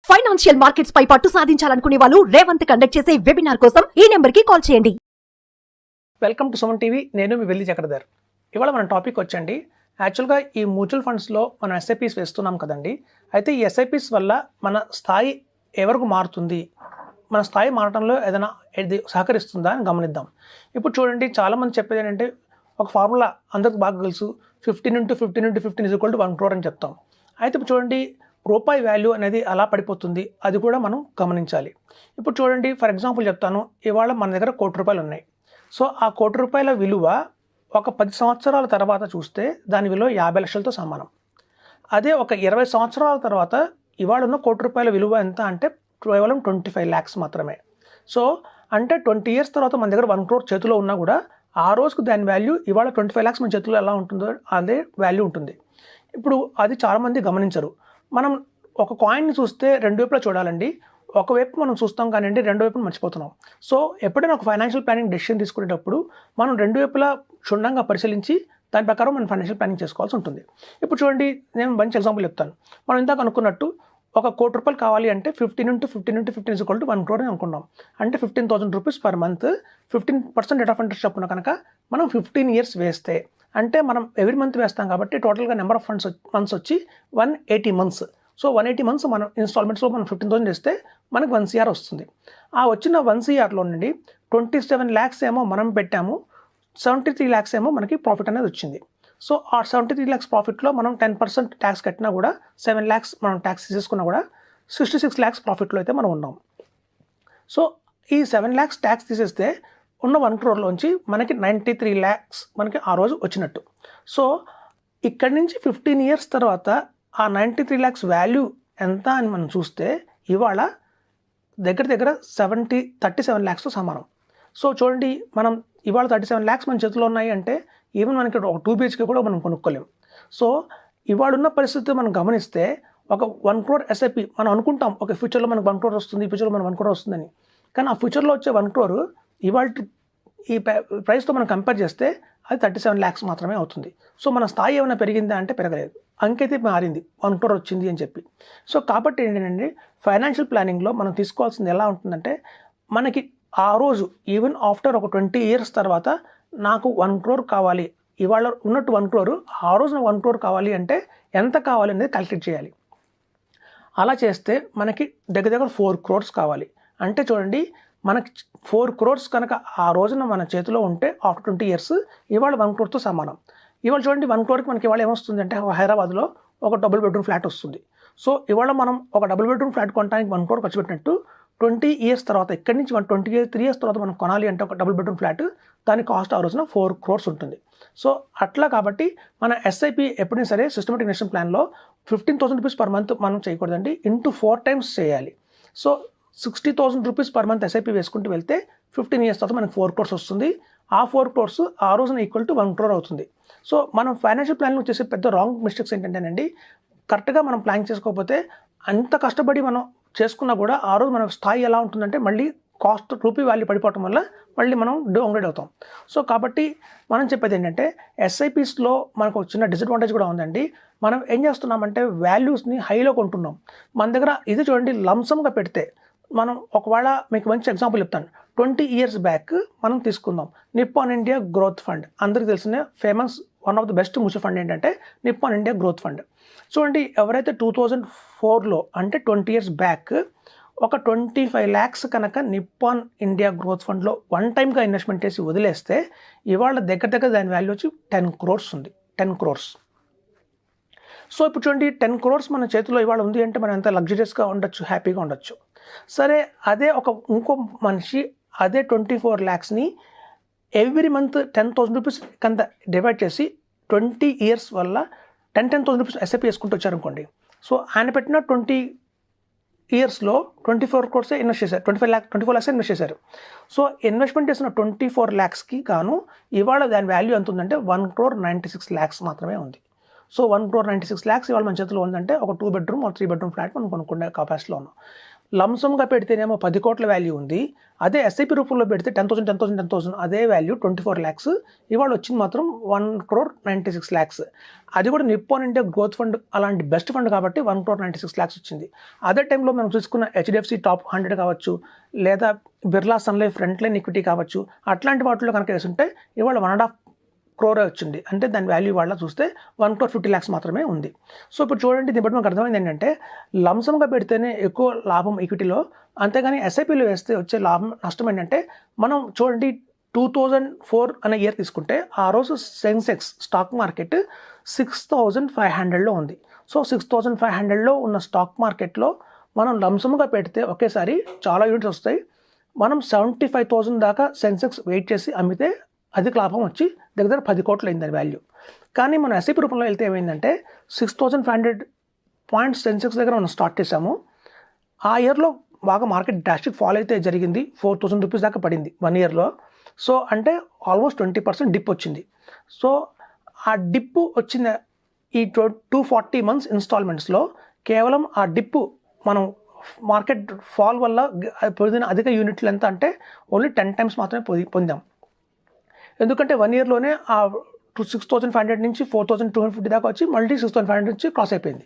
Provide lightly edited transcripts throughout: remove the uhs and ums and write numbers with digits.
Financial markets పై పట్టు సాధించాలనుకునే వాళ్ళు Revanth conduct చేసే వెబినార్ కోసం ఈ నెంబర్ కి కాల్ చేయండి. Welcome to Suman TV. నేను మీ వెల్లి చక్రధర్. ఇవాళ మన టాపిక్ వచ్చండి, యాక్చువల్గా ఈ మ్యూచువల్ ఫండ్స్లో మనం ఎస్ఐపీస్ వేస్తున్నాం కదండి. అయితే ఈ ఎస్ఐపీస్ వల్ల మన స్థాయి ఎవరికి మారుతుంది, మన స్థాయి మారటంలో ఏదైనా ఇది సహకరిస్తుందా అని గమనిద్దాం. ఇప్పుడు చూడండి, చాలామంది చెప్పేది ఏంటంటే ఒక ఫార్ములా అందరికి బాగా తెలుసు, 15 × 15 = 1 crore అని చెప్తాం. అయితే ఇప్పుడు చూడండి, రూపాయి వాల్యూ అనేది అలా పడిపోతుంది, అది కూడా మనం గమనించాలి. ఇప్పుడు చూడండి, ఫర్ ఎగ్జాంపుల్ చెప్తాను, ఇవాళ మన దగ్గర ₹1,00,00,000 ఉన్నాయి. సో ఆ ₹1,00,00,000 విలువ ఒక 10 సంవత్సరాల తర్వాత చూస్తే దాని విలువ 50 లక్షలతో సమానం. అదే ఒక 20 సంవత్సరాల తర్వాత ఇవాళ ఉన్న ₹1,00,00,000 విలువ ఎంత అంటే కేవలం 25 lakhs మాత్రమే. సో అంటే 20 years తర్వాత మన దగ్గర 1 crore చేతిలో ఉన్నా కూడా ఆ రోజుకు దాని వాల్యూ ఇవాళ 25 lakhs మన చేతిలో ఎలా ఉంటుందో అదే వాల్యూ ఉంటుంది. ఇప్పుడు అది చాలామంది గమనించరు. మనం ఒక కాయిన్ని చూస్తే రెండు వైపులా చూడాలండి. ఒకవైపు మనం చూస్తాం కానివ్వండి, రెండు వైపులు మర్చిపోతున్నాం. సో ఎప్పుడైనా ఒక ఫైనాన్షియల్ ప్లానింగ్ డెసిషన్ తీసుకునేటప్పుడు మనం రెండు వైపులా క్షుణ్ణంగా పరిశీలించి దాని ప్రకారం మనం ఫైనాన్షియల్ ప్లానింగ్ చేసుకోవాల్సి ఉంటుంది. ఇప్పుడు చూడండి, నేను మంచి ఎగ్జాంపుల్ చెప్తాను. మనం ఇందాక అనుకున్నట్టు ఒక ₹1,00,00,000 కావాలి అంటే 15 × 15 = 1 crore అని అనుకున్నాం. అంటే ₹15,000 per month, 15% rate of interest చొప్పున కనుక మనం 15 years వేస్తే, అంటే మనం ఎవ్రీ మంత్ వేస్తాం కాబట్టి టోటల్గా నెంబర్ ఆఫ్ మంత్స్ వచ్చి 180 months. సో 180 months మనం ఇన్స్టాల్మెంట్స్లో మనం 15,000 వేస్తే మనకు 1 crore వస్తుంది. ఆ వచ్చిన 1 crore నుండి 27 lakhs ఏమో మనం పెట్టాము, 73 lakhs ఏమో మనకి ప్రాఫిట్ అనేది వచ్చింది. సో ఆ 73 lakhs ప్రాఫిట్లో మనం 10% ట్యాక్స్ కట్టినా కూడా 7 lakhs మనం ట్యాక్స్ తీసేసుకున్నా కూడా 66 lakhs ప్రాఫిట్లో అయితే మనం ఉన్నాం. సో ఈ 7 lakhs ట్యాక్స్ తీసేస్తే ఉన్న 1 crore మనకి 93 lakhs మనకి ఆ రోజు వచ్చినట్టు. సో ఇక్కడి నుంచి 15 years తర్వాత ఆ 93 lakhs వాల్యూ ఎంత అని మనం చూస్తే ఇవాళ దగ్గర 37 lakhsతో సమానం. సో చూడండి, మనం ఇవాళ 37 lakhs మన చేతిలో ఉన్నాయి అంటే ఈవెన్ మనకి ఒక 2 BHK కూడా మనం కొనుక్కోలేం. సో ఇవాళ ఉన్న పరిస్థితి మనం గమనిస్తే ఒక 1 crore ఎస్ఐపి మనం అనుకుంటాం, ఒక ఫ్యూచర్లో మనకు 1 crore వస్తుంది, ఈ ఫ్యూచర్లో మనకు 1 crore వస్తుందని. కానీ ఆ ఫ్యూచర్లో వచ్చే 1 crore ఇవాళ ఈ ప్రైస్తో మనం కంపేర్ చేస్తే అది 37 lakhs మాత్రమే అవుతుంది. సో మన స్థాయి ఏమైనా పెరిగిందా అంటే పెరగలేదు, అంకైతే మారింది, 1 crore వచ్చింది అని చెప్పి. సో కాబట్టి ఏంటంటే ఫైనాన్షియల్ ప్లానింగ్లో మనం తీసుకోవాల్సింది ఎలా ఉంటుందంటే, మనకి ఆ రోజు ఈవెన్ ఆఫ్టర్ ఒక 20 years తర్వాత నాకు 1 crore కావాలి, ఇవాళ ఉన్నట్టు 1 crore ఆ రోజున 1 crore కావాలి అంటే ఎంత కావాలి అనేది క్యాలిక్యులేట్ చేయాలి. అలా చేస్తే మనకి దగ్గర 4 crores కావాలి. అంటే చూడండి, మనకి 4 crores కనుక ఆ రోజున మన చేతిలో ఉంటే ఆఫ్టర్ 20 years ఇవాళ 1 crore సమానం. ఇవాళ చూడండి, 1 crore మనకి ఇవాళ ఏమొస్తుంది అంటే హైదరాబాద్లో ఒక డబుల్ బెడ్రూమ్ ఫ్లాట్ వస్తుంది. సో ఇవాళ మనం ఒక డబుల్ బెడ్రూమ్ ఫ్లాట్ కొనడానికి 1 crore ఖర్చు పెట్టినట్టు 20 years తర్వాత, ఇక్కడి నుంచి 23 years తర్వాత మనం కొనాలి అంటే ఒక డబుల్ బెడ్రూమ్ ఫ్లాట్, దాని కాస్ట్ ఆ రోజున 4 crores ఉంటుంది. సో అట్లా కాబట్టి మన ఎస్ఐపి ఎప్పుడైనా సరే సిస్టమేటిక్ ఇన్వెస్ట్మెంట్ ప్లాన్లో ₹15,000 per month మనం చేయకూడదండి, ఇంటూ 4 times చేయాలి. సో ₹60,000 per month ఎస్ఐపి వేసుకుంటూ వెళ్తే 15 years తర్వాత మనకు 4 crores వస్తుంది. ఆ 4 crores ఆ రోజున ఈక్వల్ టు 1 crore అవుతుంది. సో మనం ఫైనాన్షియల్ ప్లాన్లో చేసే పెద్ద రాంగ్ మిస్టేక్స్ ఏంటంటేనండి, కరెక్ట్గా మనం ప్లాన్ చేసుకోకపోతే అంత కష్టపడి మనం చేసుకున్నా కూడా ఆ రోజు మన స్థాయి ఎలా ఉంటుందంటే మళ్ళీ కాస్ట్ రూపీ వాల్యూ పడిపోవటం వల్ల మళ్ళీ మనం డౌన్గ్రేడ్ అవుతాం. సో కాబట్టి మనం చెప్పేది ఏంటంటే, ఎస్ఐపీస్లో మనకు చిన్న డిసడ్వాంటేజ్ కూడా ఉందండి. మనం ఏం చేస్తున్నామంటే వాల్యూస్ని హైలో కొంటున్నాం. మన దగ్గర ఇది చూడండి, లంసమ్గా పెడితే మనం ఒకవేళ మీకు మంచి ఎగ్జాంపుల్ చెప్తాను. 20 years బ్యాక్ మనం తీసుకుందాం నిప్పాన్ ఇండియా గ్రోత్ ఫండ్. అందరికీ తెలిసిన famous one of the best mutual fund ఏంటంటే నిప్పాన్ ఇండియా గ్రోత్ ఫండ్. చూడండి, ఎవరైతే 2004లో అంటే 20 years బ్యాక్ ఒక 25 lakhs కనుక నిప్పాన్ ఇండియా గ్రోత్ ఫండ్లో వన్ టైమ్గా ఇన్వెస్ట్మెంట్ చేసి వదిలేస్తే ఇవాళ దగ్గర దాని వాల్యూ వచ్చి 10 crores ఉంది. 10 crores. సో ఇప్పుడు చూడండి, 10 crores మన చేతిలో ఇవాళ ఉంది అంటే మనం ఎంత లగ్జరియస్గా ఉండొచ్చు, హ్యాపీగా ఉండొచ్చు. సరే, అదే ఇంకో మనిషి అదే 24 lakhsని ఎవ్రీ మంత్ ₹10,000 కింద డివైడ్ చేసి 20 years వల్ల ₹10,000 ఎస్ఐపి వేసుకుంటూ వచ్చారనుకోండి. సో ఆయన పెట్టిన 20 yearsలో 24 crores ఇన్వెస్ట్ చేశారు, 24 lakhs ఇన్వెస్ట్ చేశారు. సో ఇన్వెస్ట్మెంట్ చేసిన 24 lakhsకి గాను ఇవాళ దాని వాల్యూ ఎంత ఉందంటే 1,96 lakhs మాత్రమే ఉంది. సో 1,96 lakhs ఇవాళ మన చేతిలో ఉందంటే ఒక 2 bedroom or 3 bedroom ఫ్లాట్ మనం కొనుక్కునే కెపాసిటీలో ఉన్నాం. లంసమ్గా పెడితేనేమో 10 కోట్ల వాల్యూ ఉంది. అదే ఎస్ఐపి రూపంలో పెడితే 10,000 అదే వాల్యూ 24 lakhs. ఇవాళ వచ్చింది మాత్రం 1,96 lakhs. అది కూడా నిప్పాన్ ఇండియా గ్రోత్ ఫండ్ అలాంటి బెస్ట్ ఫండ్ కాబట్టి 1,96 lakhs వచ్చింది. అదే టైంలో మనం చూసుకున్న హెచ్డిఎఫ్సి టాప్ 100 కావచ్చు, లేదా Birla Sun Life Front Line Equity కావచ్చు, అట్లాంటి వాటిలో కనుక వేసుంటే ఇవాళ 1.5 crore వచ్చింది. అంటే దాని వాల్యూ వాళ్ళ చూస్తే 1,50 lakhs మాత్రమే ఉంది. సో ఇప్పుడు చూడండి, దీన్ని బట్టి మనకు అర్థమైంది ఏంటంటే లంసమ్గా పెడితేనే ఎక్కువ లాభం ఈక్విటీలో, అంతేగాని ఎస్ఐపిలో వేస్తే వచ్చే లాభం నష్టం ఏంటంటే, మనం చూడండి 2004 అనే ఇయర్ తీసుకుంటే ఆ రోజు సెన్సెక్స్ స్టాక్ మార్కెట్ 6,500లో ఉంది. సో 6,500లో ఉన్న స్టాక్ మార్కెట్లో మనం లంసమ్గా పెడితే ఒకేసారి చాలా యూనిట్స్ వస్తాయి. మనం 75,000 దాకా సెన్సెక్స్ వెయిట్ చేసి అమ్మితే అధిక లాభం వచ్చి దగ్గర 10 కోట్లు అయింది దాని వాల్యూ. కానీ మనం ఎస్ఐపి రూపంలో వెళ్తే ఏమైందంటే 6,500 పాయింట్స్ సెన్సెక్స్ దగ్గర మనం స్టార్ట్ చేసాము. ఆ ఇయర్లో బాగా మార్కెట్ డ్రాస్టిక్ ఫాల్ అయితే జరిగింది, 4,000 రూపీస్ దాకా పడింది 1 yearలో. సో అంటే ఆల్మోస్ట్ 20% డిప్ వచ్చింది. సో ఆ డిప్ వచ్చిన ఈ 240 months ఇన్స్టాల్మెంట్స్లో కేవలం ఆ డిప్ మనం మార్కెట్ ఫాల్ వల్ల పొందిన అధిక యూనిట్లు ఎంత అంటే ఓన్లీ 10 times మాత్రమే పొందాం. ఎందుకంటే 1 yearలోనే ఆ 6,500 నుంచి 4,250 దాకా వచ్చి మళ్ళీ 6,500 నుంచి క్రాస్ అయిపోయింది.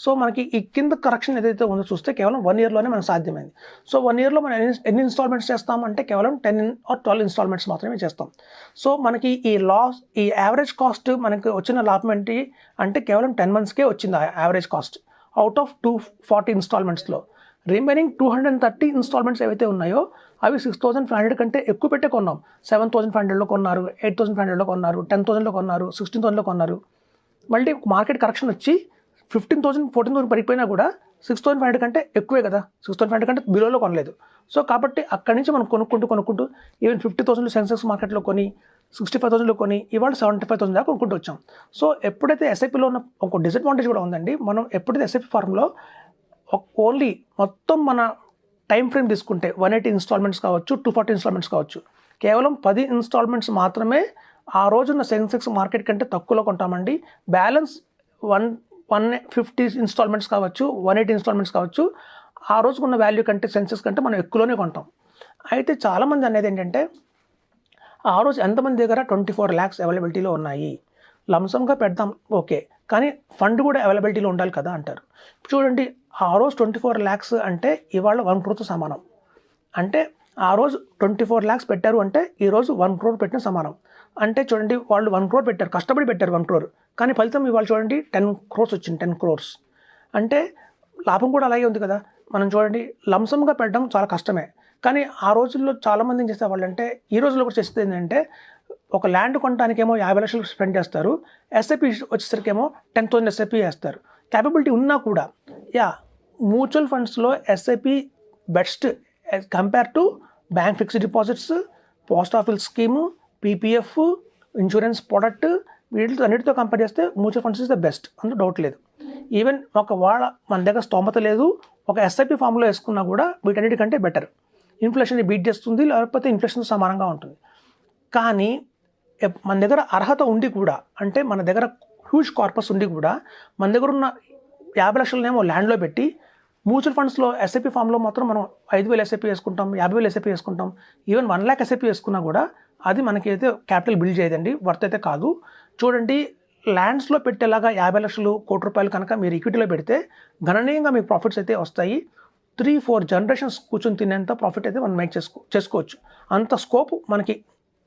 సో మనకి ఈ కింద కరెక్షన్ ఏదైతే ఉందో చూస్తే కేవలం 1 yearలోనే మనకు సాధ్యమైంది. సో 1 yearలో మనం ఎన్ని ఇన్స్టాల్మెంట్స్ చేస్తామంటే కేవలం 10 or 12 ఇన్స్టాల్మెంట్స్ మాత్రమే చేస్తాం. సో మనకి ఈ యావరేజ్ కాస్ట్ మనకి వచ్చిన లాభం ఏంటి అంటే కేవలం 10 monthsకే వచ్చింది ఆ యావరేజ్ కాస్ట్ అవుట్ ఆఫ్ 240 ఇన్స్టాల్మెంట్స్లో. రిమైనింగ్ 230 ఇన్స్టాల్మెంట్స్ ఏవైతే ఉన్నాయో అవి 6,500 కంటే ఎక్కువ పెట్టే కొన్నాం. 7,500లో కొన్నారు, 8,500లో కొన్నారు, 10,000లో కొన్నారు, 16,000లో కొన్నారు. మళ్ళీ మార్కెట్ కరెక్షన్ వచ్చి 15,000, 14,000 పడిపోయినా కూడా 6,500 కంటే ఎక్కువే కదా, 6,500 కంటే బిలోలో కొనలేదు. సో కాబట్టి అక్కడి నుంచి మనం కొనుక్కుంటూ ఈవెన్ 50,000 సెన్సెక్స్ మార్కెట్లో కొని 65,000లో కొని ఇవాళ 75,000 దాకా కొనుక్కుంటూ వచ్చాం. సో ఎప్పుడైతే ఎస్ఐపిలో ఉన్న ఒక డిసడ్వాంటేజ్ కూడా ఉందండి, మనం ఎప్పుడైతే ఎస్ఐపి ఫార్మ్లో ఓన్లీ మొత్తం మన టైం ఫ్రేమ్ తీసుకుంటే 180 ఇన్స్టాల్మెంట్స్ కావచ్చు, 240 ఇన్స్టాల్మెంట్స్ కావచ్చు, కేవలం 10 ఇన్స్టాల్మెంట్స్ మాత్రమే ఆ రోజున్న సెన్సెక్స్ మార్కెట్ కంటే తక్కువలో కొంటామండి. బ్యాలెన్స్ 150 ఇన్స్టాల్మెంట్స్ కావచ్చు, 180 ఇన్స్టాల్మెంట్స్ కావచ్చు, ఆ రోజుకున్న వాల్యూ కంటే సెన్సెక్స్ కంటే మనం ఎక్కువలోనే కొంటాం. అయితే చాలామంది అనేది ఏంటంటే ఆ రోజు ఎంతమంది దగ్గర 24 lakhs అవైలబిలిటీలో ఉన్నాయి, లంసమ్గా పెడదాం ఓకే, కానీ ఫండ్ కూడా అవైలబిలిటీలో ఉండాలి కదా అంటారు. చూడండి, ఆ రోజు 24 lakhs అంటే ఇవాళ 1 crore సమానం. అంటే ఆ రోజు 24 lakhs పెట్టారు అంటే ఈరోజు 1 crore పెట్టిన సమానం. అంటే చూడండి, వాళ్ళు 1 crore పెట్టారు, కష్టపడి పెట్టారు 1 crore, కానీ ఫలితం ఇవాళ చూడండి 10 crores వచ్చింది, 10 crores. అంటే లాభం కూడా అలాగే ఉంది కదా. మనం చూడండి, లంసమ్గా పెట్టడం చాలా కష్టమే, కానీ ఆ రోజుల్లో చాలామంది ఏం చేసేవాళ్ళు అంటే, ఈ రోజుల్లో కూడా చేసేది ఏంటంటే ఒక ల్యాండ్ కొనడానికేమో 50 లక్షలు స్పెండ్ చేస్తారు, ఎస్ఐపి వచ్చేసరికేమో 10,000 ఎస్ఐపి వేస్తారు. క్యాపబిలిటీ ఉన్నా కూడా మ్యూచువల్ ఫండ్స్లో SIP best compare to bank fixed deposits, post office scheme, PPF, insurance product, వీటితో అన్నిటితో కంపేర్ చేస్తే mutual funds is the best, అందులో డౌట్ లేదు. ఈవెన్ మన దగ్గర స్తోమత లేదు, ఒక ఎస్ఐపి ఫామ్లో వేసుకున్నా కూడా వీటన్నిటికంటే బెటర్. ఇన్ఫ్లేషన్ బీట్ చేస్తుంది, లేకపోతే ఇన్ఫ్లేషన్ సమానంగా ఉంటుంది. కానీ మన దగ్గర అర్హత ఉండి కూడా, అంటే మన దగ్గర హ్యూజ్ కార్పస్ ఉండి కూడా, మన దగ్గర ఉన్న 50 లక్షలనేమో ల్యాండ్లో పెట్టి మ్యూచువల్ ఫండ్స్లో ఎస్ఐపి ఫామ్లో మాత్రం మనం 5,000 ఎస్ఐపి వేసుకుంటాం, 50,000 ఎస్ఐపి వేసుకుంటాం, ఈవెన్ 1 lakh ఎస్ఐపి వేసుకున్నా కూడా అది మనకి అయితే క్యాపిటల్ బిల్డ్ చేయదండి, వర్త్ అయితే కాదు. చూడండి, ల్యాండ్స్లో పెట్టేలాగా 50 లక్షలు, ₹1,00,00,000 కనుక మీరు ఈక్విటీలో పెడితే గణనీయంగా మీకు ప్రాఫిట్స్ అయితే వస్తాయి. 3-4 generations కూర్చొని తినేంత ప్రాఫిట్ అయితే మనం మేక్ చేసుకోవచ్చు. అంత స్కోప్ మనకి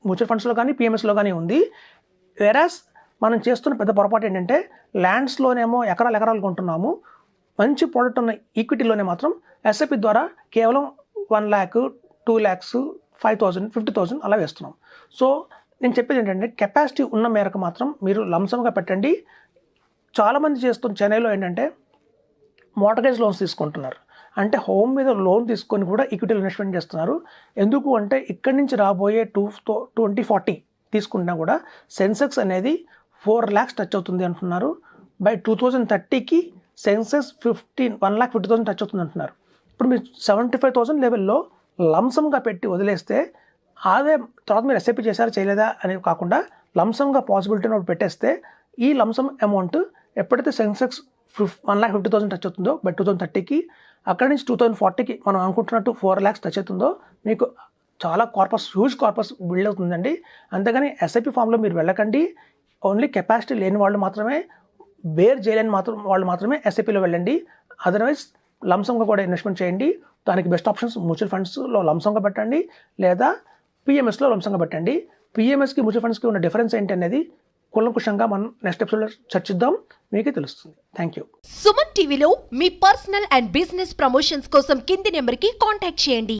మ్యూచువల్ ఫండ్స్లో కానీ పిఎంఎస్లో కానీ ఉంది. వెరాస్ మనం చేస్తున్న పెద్ద పొరపాటు ఏంటంటే, ల్యాండ్స్లోనేమో ఎకరాలు కొంటున్నాము, మంచి ప్రోడక్ట్ ఉన్న ఈక్విటీలోనే మాత్రం ఎస్ఐపి ద్వారా కేవలం 1 lakh, 2 lakhs, 5,000, 50,000 అలా వేస్తున్నాం. సో నేను చెప్పేది ఏంటంటే, కెపాసిటీ ఉన్న మేరకు మాత్రం మీరు లంసమ్గా పెట్టండి. చాలామంది చేస్తున్న చెన్నైలో ఏంటంటే మోర్టగేజ్ లోన్స్ తీసుకుంటున్నారు, అంటే హోమ్ మీద లోన్ తీసుకొని కూడా ఈక్విటీలో ఇన్వెస్ట్మెంట్ చేస్తున్నారు. ఎందుకు అంటే ఇక్కడి నుంచి రాబోయే 2040 తీసుకుంటున్నా కూడా సెన్సెక్స్ అనేది 4 lakhs టచ్ అవుతుంది అంటున్నారు. బై 2030కి సెన్సెక్స్ 1,50,000 టచ్ అవుతుంది అంటున్నారు. ఇప్పుడు మీరు 75,000 లెవెల్లో లంసమ్గా పెట్టి వదిలేస్తే అదే తర్వాత మీరు ఎస్ఐపి చేశారా చేయలేదా అనేది కాకుండా లంసమ్గా పాసిబిలిటీని ఒకటి పెట్టేస్తే ఈ లంసమ్ అమౌంట్ ఎప్పుడైతే సెన్సెక్స్ 1,50,000 టచ్ అవుతుందో బై 2030కి అక్కడ నుంచి 2040కి మనం అనుకుంటున్నట్టు 4 lakhs టచ్ అవుతుందో మీకు చాలా హ్యూజ్ కార్పస్ బిల్డ్ అవుతుందండి. అంతేగాని ఎస్ఐపి ఫామ్లో మీరు వెళ్ళకండి. ఓన్లీ కెపాసిటీ లేని వాళ్ళు మాత్రమే, బేర్ చేయలేని వాళ్ళు మాత్రమే ఎస్ఐపిలో వెళ్ళండి. అదర్వైజ్ లంసంగా కూడా ఇన్వెస్ట్మెంట్ చేయండి. దానికి బెస్ట్ ఆప్షన్స్ మ్యూచువల్ ఫండ్స్లో లంసంగా పెట్టండి, లేదా పిఎంఎస్లో లంసంగా పెట్టండి. పిఎంఎస్కి మ్యూచువల్ ఫండ్స్కి ఉన్న డిఫరెన్స్ ఏంటి అనేది కూలంకుషంగా మనం నెక్స్ట్ ఎపిసోడ్లో చర్చిద్దాం, మీకే తెలుస్తుంది. Thank you. సుమన్ టీవీలో మీ పర్సనల్ అండ్ బిజినెస్ ప్రమోషన్స్ కోసం కింది నెంబర్కి కాంటాక్ట్ చేయండి.